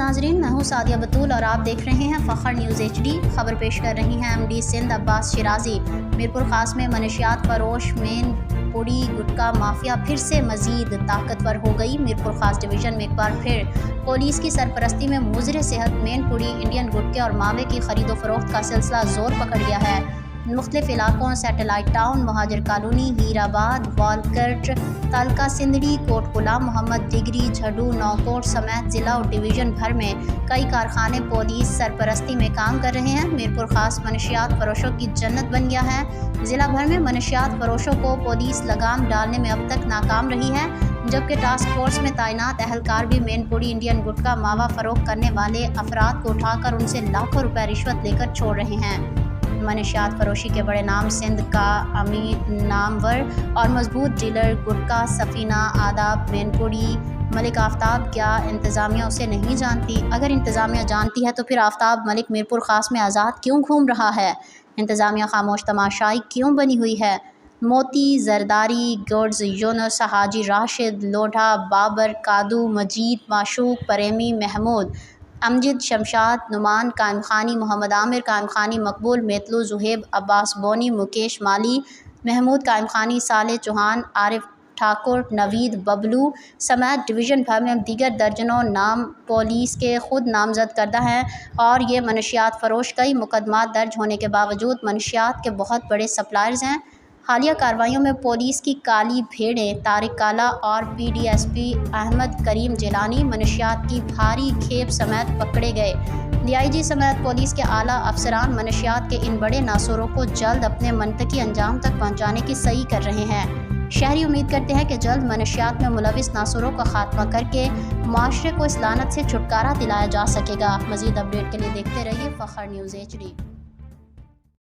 नाजरीन, मैं हूँ सादिया बतूल और आप देख रहे हैं फ़ख्र न्यूज़ HD। खबर पेश कर रही हैं MD सिंध अब्बास शिराजी। मीरपुर खास में मनशियात फरोश मेन पुड़ी गुटका माफिया फिर से मजीद ताकतवर हो गई। मीरपुर खास डिवीज़न में एक बार फिर पुलिस की सरपरस्ती में मुज़र सेहत मेन पुड़ी इंडियन गुटके और मावे की खरीदो फरोख्त का सिलसिला ज़ोर पकड़ गया है। मुख्तलिफ इलाकों satellite town, Muhajir colony, Hirabad, वालकट, तलका सिंदड़ी, कोटकुला, मोहम्मद डिग्री, झड्डू, नौकोट समेत ज़िला और डिवीज़न भर में कई कारखाने पुलिस सरपरस्ती में काम कर रहे हैं। मीरपुर खास मनशियात फरोशों की जन्नत बन गया है। ज़िला भर में मनशियात फरोशों को पुलिस लगाम डालने में अब तक नाकाम रही है, जबकि टास्क फोर्स में तैनात अहलकार भी मेन पुड़ी इंडियन गुटका मावा फरोख्त करने वाले अफराद को उठाकर उनसे लाखों रुपए रिश्वत लेकर छोड़ रहे हैं। मनशियात फरोशी के बड़े नाम सिंध का अमीर नामवर और मजबूत डीलर गुटका सफीना आदाब मेनपुड़ी मलिक आफ्ताब क्या इंतज़ामिया उसे नहीं जानती? अगर इंतज़ामिया जानती है तो फिर आफ्ताब मलिक मीरपुर खास में आज़ाद क्यों घूम रहा है? इंतज़ामिया खामोश तमाशाई क्यों बनी हुई है? मोती, जरदारी, गुड्स, यूनुस, हाजी राशिद, लोढ़ा, बाबर, कादू, मजीद, माशूक, प्रेमी, महमूद, अमजद, शमशाद, नुमान, कायम खानी, मोहम्मद आमिर, कायम खानी, मकबूल, मेतलू, जुहेब, अब्बास बोनी, मुकेश माली, महमूद कायम खानी, साले चौहान, आरिफ ठाकुर, नवीद, बबलू समेत डिवीज़न भर में दीगर दर्जनों नाम पुलिस के खुद नामजद करदा हैं और ये मनशियात फरोश कई मुकदमात दर्ज होने के बावजूद मनशियात के बहुत बड़े सप्लायर्स हैं। हालिया कार्रवाइयों में पुलिस की काली भेड़ें तारिक काला और PDSP अहमद करीम जिलानी मनशियात की भारी खेप समेत पकड़े गए। DIG समेत पुलिस के आला अफसरान मनशियात के इन बड़े नासूरों को जल्द अपने मनतकी अंजाम तक पहुँचाने की सही कर रहे हैं। शहरी उम्मीद करते हैं कि जल्द मनशियात में मुलविस नासूरों का खात्मा करके माशरे को इस लानत से छुटकारा दिलाया जा सकेगा। मज़ीद अपडेट के लिए देखते रहिए फ़ख्र न्यूज़ HD।